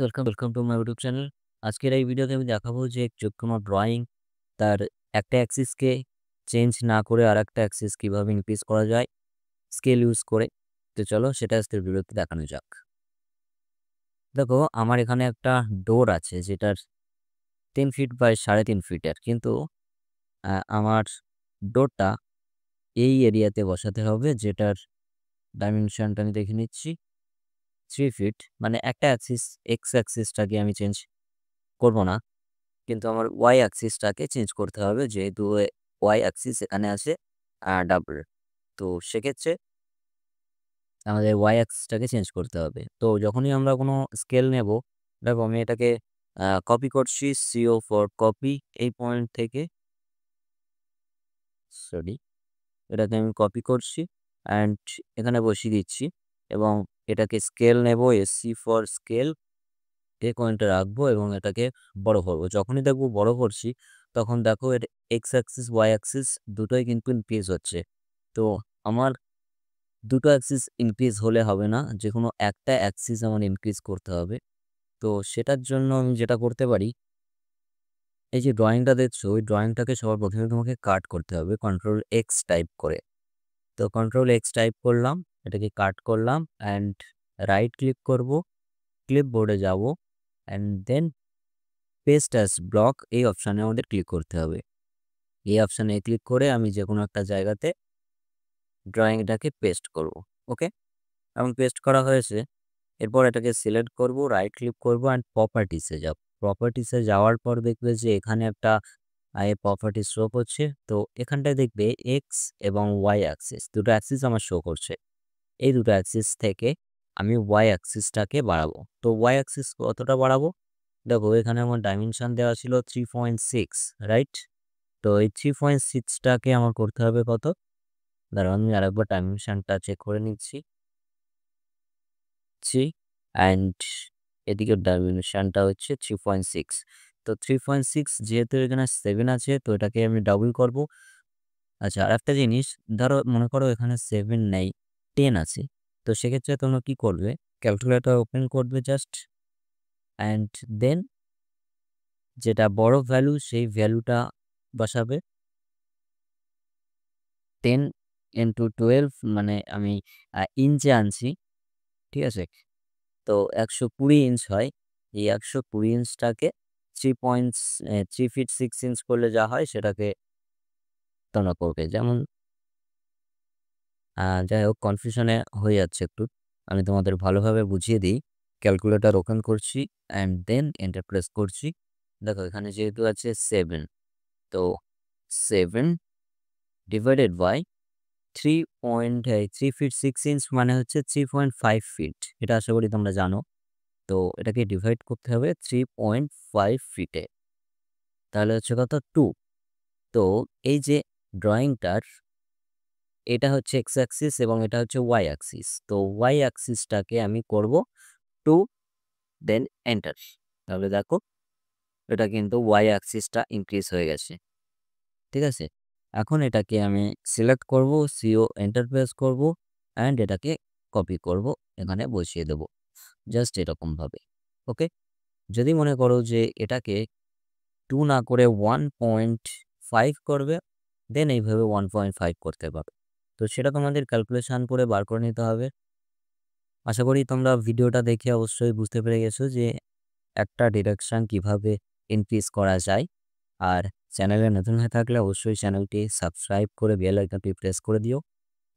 Welcome to my YouTube channel. আজকের এই ভিডিওতে আমি দেখাবো যে কোনো ড্রয়িং তার একটা অ্যাক্সিসকে চেঞ্জ না করে আরেকটা অ্যাক্সিস কিভাবে ইনক্রিজ করা যায় স্কেল ইউজ করে। তো চলো সেটা আজকের ভিডিওতে দেখানো যাক। দেখো আমার এখানে একটা ডোর আছে যেটার 3 ফিট বাই 3.5 ফিটের, কিন্তু আমার ডোরটা এই এরিয়াতে বসাতে হবে যেটার ডাইমেনশনটা আমি দেখে নিচ্ছি 3 ফিট। মানে একটা এক্স অ্যাক্সিসটাকে আমি চেঞ্জ করব না, কিন্তু আমার ওয়াই অ্যাক্সিসটাকে চেঞ্জ করতে হবে, যেহেতু ওয়াই অ্যাক্সিস এখানে আছে ডাবল। তো সেক্ষেত্রে আমাদের ওয়াই অ্যাক্সিসটাকে চেঞ্জ করতে হবে। তো যখনই আমরা কোনো স্কেল নেব, দেখো আমি এটাকে কপি করছি, সিও ফর কপি, এই পয়েন্ট থেকে এটাকে আমি কপি করছি অ্যান্ড এখানে বসিয়ে দিচ্ছি এবং এটাকে স্কেল নেব, এসসি ফর স্কেল, এই পয়েন্টে রাখবো এবং এটাকে বড় করবো। যখনই দেখবো বড় করছি তখন দেখো এর এক্স অ্যাক্সিস ওয়াই অ্যাক্সিস দুটোই কিন্তু ইনক্রিজ হচ্ছে। তো আমার দুটো অ্যাক্সিস ইনক্রিজ হলে হবে না, যে কোনো একটা অ্যাক্সিস আমার ইনক্রিজ করতে হবে। তো সেটার জন্য আমি যেটা করতে পারি, এই যে ড্রয়িংটা দেখছো ওই ড্রয়িংটাকে সবার প্রথমে তোমাকে কাট করতে হবে কন্ট্রোল এক্স টাইপ করে। তো কন্ট্রোল এক্স টাইপ করলাম, এটাকে কাট করলাম অ্যান্ড রাইট ক্লিক করব, ক্লিপবোর্ডে যাব and then paste as block, এই অপশানে আমাদের ক্লিক করতে হবে। এই অপশানে ক্লিক করে আমি যে কোনো একটা জায়গাতে ড্রয়িংটাকে পেস্ট করব। ওকে, এবং পেস্ট করা হয়েছে। এরপর এটাকে সিলেক্ট করব, রাইট ক্লিক করব অ্যান্ড প্রপার্টিসে যাব। প্রপার্টিসে যাওয়ার পর দেখবে যে এখানে একটা প্রপার্টিস শো করছে। তো এখানটায় দেখবে এক্স এবং ওয়াই অ্যাক্সিস, দুটো অ্যাক্সিস আমার শো করছে। এই দুটো অ্যাক্সিস থেকে আমি ওয়াই অ্যাক্সিসটাকে বাড়াবো। তো ওয়াই অ্যাক্সিস কতটা বাড়াবো, দেখো এখানে আমার ডাইমেনশন দেওয়া ছিল 3.6, রাইট? তো এই 3.6টাকে আমার করতে হবে কত, দাঁড়াও আমি আরেকবার ডাইমেনশনটা চেক করে নিচ্ছি। অ্যান্ড এদিকে ডাইমেনশনটা হচ্ছে 3.6। তো 3.6 যেহেতু এখানে 7 আছে, তো এটাকে আমি ডাবল করব। আচ্ছা, আর একটা জিনিস, ধরো মনে করো এখানে 7 নেই, 10 আছে। তো সেক্ষেত্রে তোমরা কি করবে, ক্যালকুলেটর ওপেন করবে জাস্ট, অ্যান্ড দেন যেটা বড় ভ্যালু সেই ভ্যালুটা বসাবে। 10 ইন্টু 12 মানে আমি ইঞ্চে আনছি, ঠিক আছে? তো 120 ইঞ্চ হয়। এই 120 ইঞ্চটাকে 3 ফিট 6 ইঞ্চ করলে যা হয় সেটাকে তোমরা করবে। যেমন যাই হোক, কনফিউশনে হয়ে যাচ্ছে একটু, আমি তোমাদের ভালোভাবে বুঝিয়ে দিই। ক্যালকুলেটর ওপেন করছি অ্যান্ড দেন এন্টার প্রেস করছি। দেখো এখানে যেহেতু আছে 7, তো 7 ডিভাইডেড বাই 3 ফিট 6 ইঞ্চ মানে হচ্ছে 3.5 ফিট। এটা আশা করি তোমরা জানো। তো এটাকে ডিভাইড করতে হবে 3.5 ফিটে, তাহলে হচ্ছে কত 2। তো এই যে ড্রয়িংটার, এটা হচ্ছে এক্স অ্যাক্সিস এবং এটা হচ্ছে ওয়াই অ্যাক্সিস। তো ওয়াই অ্যাক্সিসটাকে আমি করব 2, দেন এন্টার। তাহলে দেখো এটা কিন্তু ওয়াই অ্যাক্সিসটা ইনক্রিজ হয়ে গেছে, ঠিক আছে? এখন এটাকে আমি সিলেক্ট করব, সিও এন্টার প্রেস করব অ্যান্ড এটাকে কপি করব, এখানে বসিয়ে দেব জাস্ট এরকমভাবে। ওকে, যদি মনে করো যে এটাকে 2 না করে 1.5 করবে, দেন এইভাবে 1.5 করতে পারো। তো সেটা তোমাদের ক্যালকুলেশন করে বার করে নিতে হবে। আশা করি তোমরা ভিডিওটা দেখে অবশ্যই বুঝতে পেরে গেছো যে একটা ডিরেকশন কিভাবে ইনক্রিজ করা যায়। আর চ্যানেলে নতুন হয়ে থাকলে অবশ্যই চ্যানেলটি সাবস্ক্রাইব করে বেল আইকনটি প্রেস করে দিও।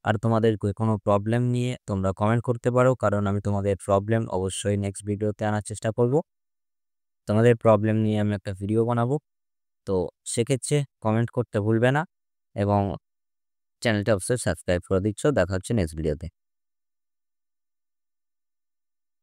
আর তোমাদের কোনো প্রবলেম নিয়ে তোমরা কমেন্ট করতে পারো, কারণ আমি তোমাদের প্রবলেম অবশ্যই নেক্সট ভিডিওতে আনার চেষ্টা করব। তোমাদের প্রবলেম নিয়ে আমি একটা ভিডিও বানাবো। তো সেক্ষেত্রে কমেন্ট করতে ভুলবে না এবং চ্যানেলটা অবশ্যই সাবস্ক্রাইব করে দিচ্ছ। দেখা হচ্ছে নেক্সট ভিডিওতে।